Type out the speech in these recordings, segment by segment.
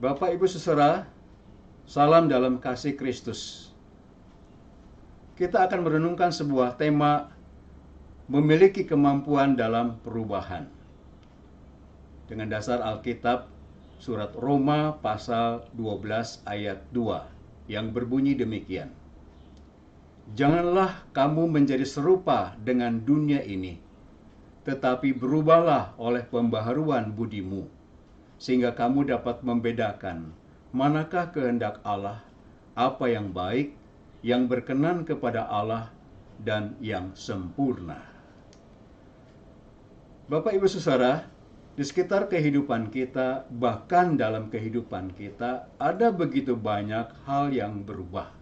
Bapak Ibu Saudara, salam dalam kasih Kristus. Kita akan merenungkan sebuah tema memiliki kemampuan dalam perubahan. Dengan dasar Alkitab surat Roma pasal 12 ayat 2 yang berbunyi demikian. Janganlah kamu menjadi serupa dengan dunia ini, tetapi berubahlah oleh pembaharuan budimu, sehingga kamu dapat membedakan manakah kehendak Allah, apa yang baik, yang berkenan kepada Allah, dan yang sempurna. Bapak Ibu Saudara, di sekitar kehidupan kita, bahkan dalam kehidupan kita, ada begitu banyak hal yang berubah.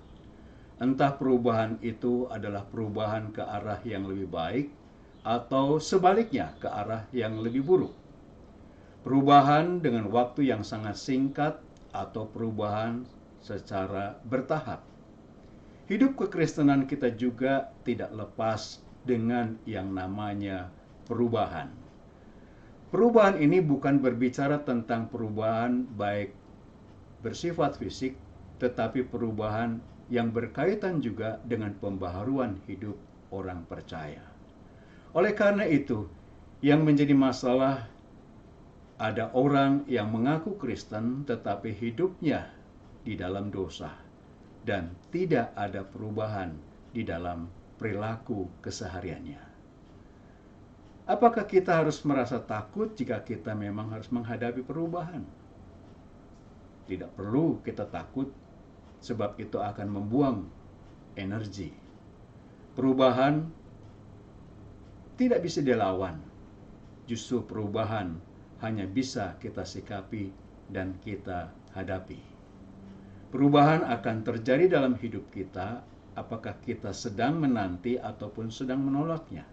Entah perubahan itu adalah perubahan ke arah yang lebih baik, atau sebaliknya ke arah yang lebih buruk. Perubahan dengan waktu yang sangat singkat atau perubahan secara bertahap. Hidup kekristenan kita juga tidak lepas dengan yang namanya perubahan. Perubahan ini bukan berbicara tentang perubahan baik bersifat fisik, tetapi perubahan yang berkaitan juga dengan pembaharuan hidup orang percaya. Oleh karena itu, yang menjadi masalah ada orang yang mengaku Kristen tetapi hidupnya di dalam dosa dan tidak ada perubahan di dalam perilaku kesehariannya. Apakah kita harus merasa takut jika kita memang harus menghadapi perubahan? Tidak perlu kita takut, sebab itu akan membuang energi. Perubahan tidak bisa dilawan. Justru perubahan hanya bisa kita sikapi dan kita hadapi. Perubahan akan terjadi dalam hidup kita, apakah kita sedang menanti ataupun sedang menolaknya.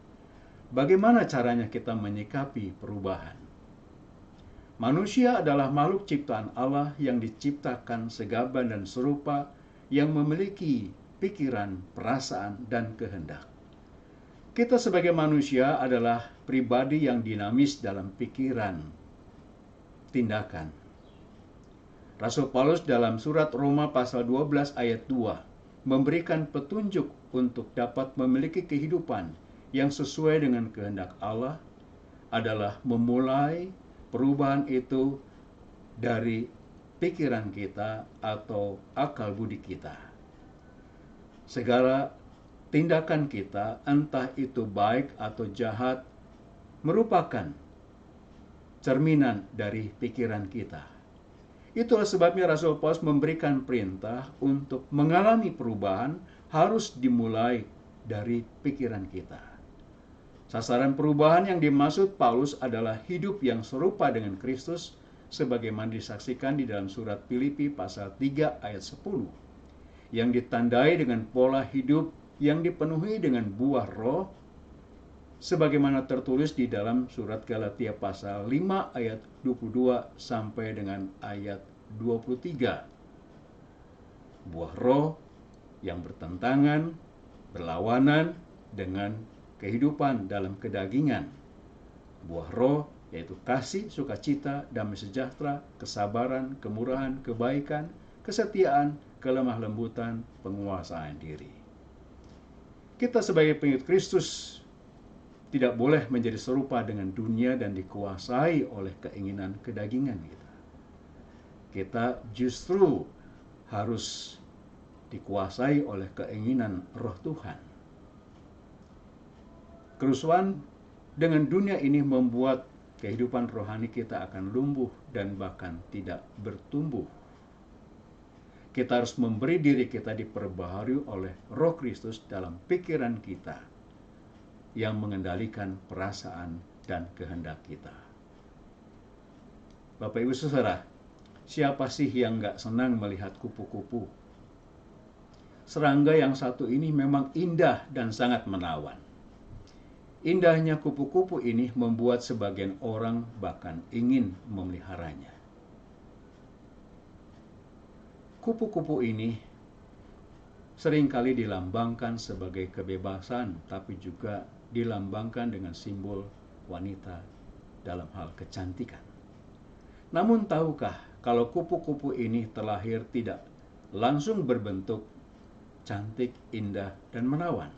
Bagaimana caranya kita menyikapi perubahan? Manusia adalah makhluk ciptaan Allah yang diciptakan segambar dan serupa, yang memiliki pikiran, perasaan, dan kehendak. Kita sebagai manusia adalah pribadi yang dinamis dalam pikiran, tindakan. Rasul Paulus dalam surat Roma pasal 12 ayat 2 memberikan petunjuk untuk dapat memiliki kehidupan yang sesuai dengan kehendak Allah adalah memulai perubahan itu dari pikiran kita atau akal budi kita. Segala tindakan kita, entah itu baik atau jahat, merupakan cerminan dari pikiran kita. Itulah sebabnya Rasul Paulus memberikan perintah untuk mengalami perubahan harus dimulai dari pikiran kita. Sasaran perubahan yang dimaksud Paulus adalah hidup yang serupa dengan Kristus, sebagaimana disaksikan di dalam surat Filipi pasal 3 ayat 10, yang ditandai dengan pola hidup yang dipenuhi dengan buah roh, sebagaimana tertulis di dalam surat Galatia pasal 5 ayat 22 sampai dengan ayat 23. Buah roh yang bertentangan, berlawanan dengan kehidupan dalam kedagingan. Buah roh yaitu kasih, sukacita, damai sejahtera, kesabaran, kemurahan, kebaikan, kesetiaan, kelemah lembutan, penguasaan diri. Kita sebagai pengikut Kristus tidak boleh menjadi serupa dengan dunia dan dikuasai oleh keinginan kedagingan kita. Kita justru harus dikuasai oleh keinginan roh Tuhan. Kerusuhan dengan dunia ini membuat kehidupan rohani kita akan lumpuh dan bahkan tidak bertumbuh. Kita harus memberi diri kita diperbaharui oleh Roh Kristus dalam pikiran kita, yang mengendalikan perasaan dan kehendak kita. Bapak Ibu Saudara, siapa sih yang gak senang melihat kupu-kupu? Serangga yang satu ini memang indah dan sangat menawan. Indahnya kupu-kupu ini membuat sebagian orang bahkan ingin memeliharanya. Kupu-kupu ini seringkali dilambangkan sebagai kebebasan, tapi juga dilambangkan dengan simbol wanita dalam hal kecantikan. Namun tahukah kalau kupu-kupu ini terlahir tidak langsung berbentuk cantik, indah, dan menawan.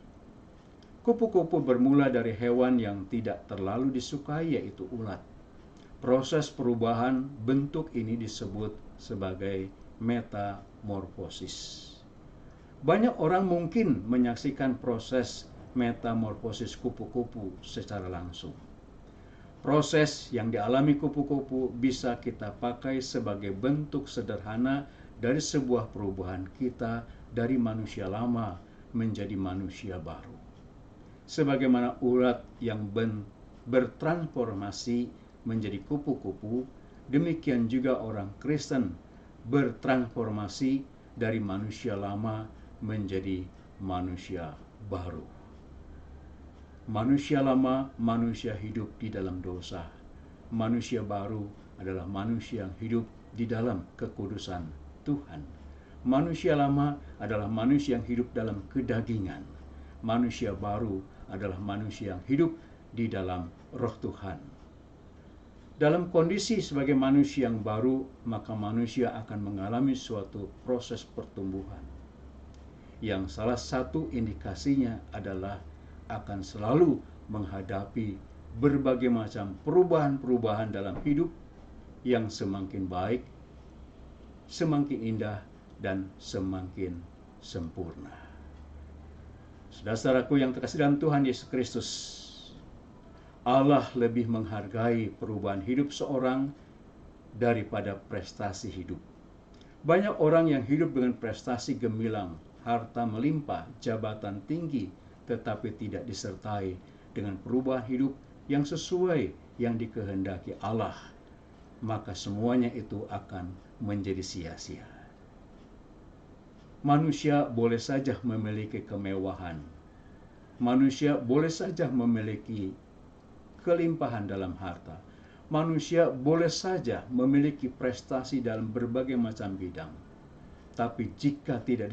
Kupu-kupu bermula dari hewan yang tidak terlalu disukai, yaitu ulat. Proses perubahan bentuk ini disebut sebagai metamorfosis. Banyak orang mungkin menyaksikan proses metamorfosis kupu-kupu secara langsung. Proses yang dialami kupu-kupu bisa kita pakai sebagai bentuk sederhana dari sebuah perubahan kita dari manusia lama menjadi manusia baru. Sebagaimana ulat yang bertransformasi menjadi kupu-kupu, demikian juga orang Kristen bertransformasi dari manusia lama menjadi manusia baru. Manusia lama, manusia hidup di dalam dosa. Manusia baru adalah manusia yang hidup di dalam kekudusan Tuhan. Manusia lama adalah manusia yang hidup dalam kedagingan. Manusia baru adalah manusia yang hidup di dalam Roh Tuhan. Dalam kondisi sebagai manusia yang baru, maka manusia akan mengalami suatu proses pertumbuhan, yang salah satu indikasinya adalah akan selalu menghadapi berbagai macam perubahan-perubahan dalam hidup yang semakin baik, semakin indah, dan semakin sempurna. Saudara-saudaraku yang terkasih dalam Tuhan Yesus Kristus, Allah lebih menghargai perubahan hidup seorang daripada prestasi hidup. Banyak orang yang hidup dengan prestasi gemilang, harta melimpah, jabatan tinggi, tetapi tidak disertai dengan perubahan hidup yang sesuai yang dikehendaki Allah, maka semuanya itu akan menjadi sia-sia. Manusia boleh saja memiliki kemewahan, manusia boleh saja memiliki kelimpahan dalam harta, manusia boleh saja memiliki prestasi dalam berbagai macam bidang, tapi jika tidak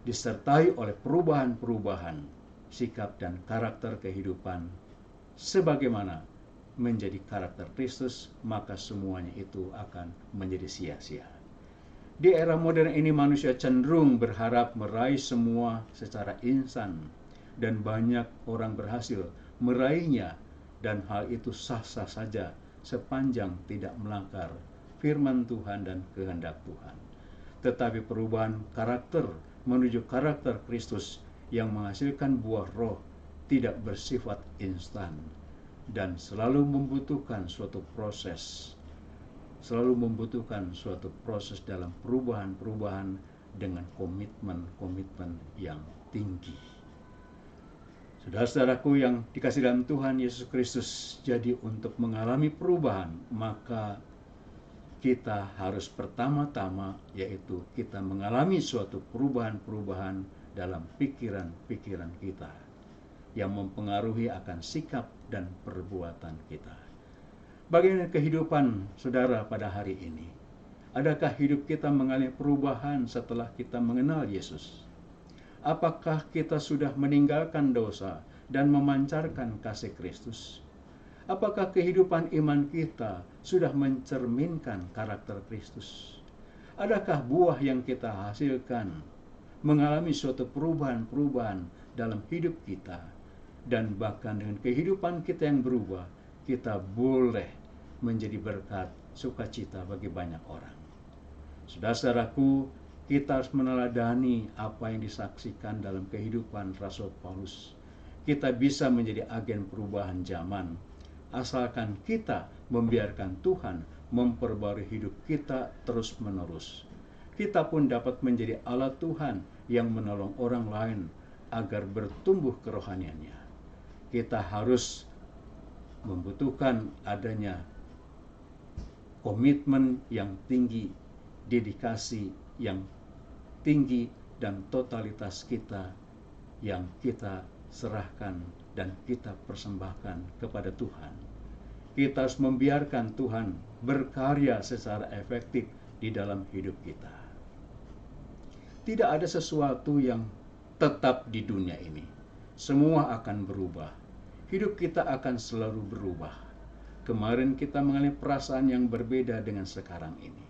disertai oleh perubahan-perubahan sikap dan karakter kehidupan sebagaimana menjadi karakter Kristus, maka semuanya itu akan menjadi sia-sia. Di era modern ini manusia cenderung berharap meraih semua secara instan, dan banyak orang berhasil meraihnya, dan hal itu sah-sah saja sepanjang tidak melanggar firman Tuhan dan kehendak Tuhan. Tetapi perubahan karakter menuju karakter Kristus yang menghasilkan buah roh tidak bersifat instan dan selalu membutuhkan suatu proses. Dalam perubahan-perubahan dengan komitmen yang tinggi. Saudara-saudaraku yang dikasihi dalam Tuhan Yesus Kristus, jadi untuk mengalami perubahan, maka kita harus pertama-tama, yaitu kita mengalami suatu perubahan-perubahan dalam pikiran-pikiran kita yang mempengaruhi akan sikap dan perbuatan kita. Bagaimana kehidupan saudara pada hari ini? Adakah hidup kita mengalami perubahan setelah kita mengenal Yesus? Apakah kita sudah meninggalkan dosa dan memancarkan kasih Kristus? Apakah kehidupan iman kita sudah mencerminkan karakter Kristus? Adakah buah yang kita hasilkan mengalami suatu perubahan-perubahan dalam hidup kita? Dan bahkan dengan kehidupan kita yang berubah, kita boleh menjadi berkat sukacita bagi banyak orang. Saudara-saudaraku, kita harus meneladani apa yang disaksikan dalam kehidupan Rasul Paulus. Kita bisa menjadi agen perubahan zaman, asalkan kita membiarkan Tuhan memperbarui hidup kita terus-menerus. Kita pun dapat menjadi alat Tuhan yang menolong orang lain agar bertumbuh kerohaniannya. Kita harus membutuhkan adanya komitmen yang tinggi, dedikasi yang tinggi, dan totalitas kita yang kita serahkan dan kita persembahkan kepada Tuhan. Kita harus membiarkan Tuhan berkarya secara efektif di dalam hidup kita. Tidak ada sesuatu yang tetap di dunia ini. Semua akan berubah. Hidup kita akan selalu berubah. kemarin kita mengalami perasaan yang berbeda dengan sekarang ini.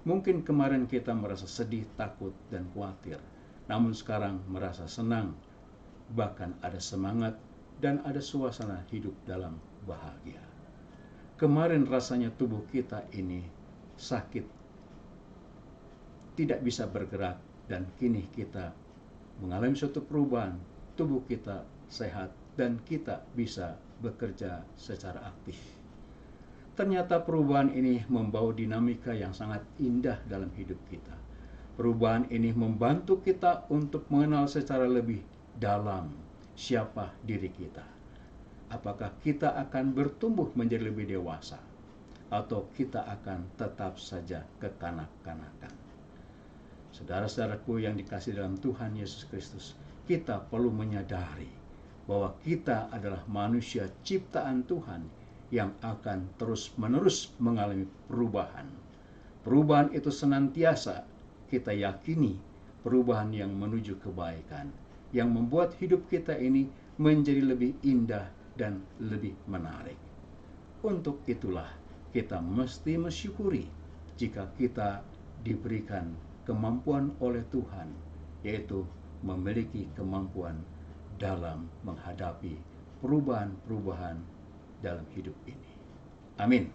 Mungkin kemarin kita merasa sedih, takut, dan khawatir, namun sekarang merasa senang, bahkan ada semangat dan ada suasana hidup dalam bahagia. Kemarin rasanya tubuh kita ini sakit, tidak bisa bergerak, dan kini kita mengalami suatu perubahan, tubuh kita sehat dan kita bisa bekerja secara aktif. Ternyata perubahan ini membawa dinamika yang sangat indah dalam hidup kita. Perubahan ini membantu kita untuk mengenal secara lebih dalam siapa diri kita. Apakah kita akan bertumbuh menjadi lebih dewasa, atau kita akan tetap saja kekanak-kanakan. Saudara-saudaraku yang dikasihi dalam Tuhan Yesus Kristus, kita perlu menyadari bahwa kita adalah manusia ciptaan Tuhan yang akan terus-menerus mengalami perubahan. Perubahan itu senantiasa kita yakini perubahan yang menuju kebaikan, yang membuat hidup kita ini menjadi lebih indah dan lebih menarik. Untuk itulah kita mesti mensyukuri jika kita diberikan kemampuan oleh Tuhan, yaitu memiliki kemampuan dalam menghadapi perubahan-perubahan dalam hidup ini. Amin.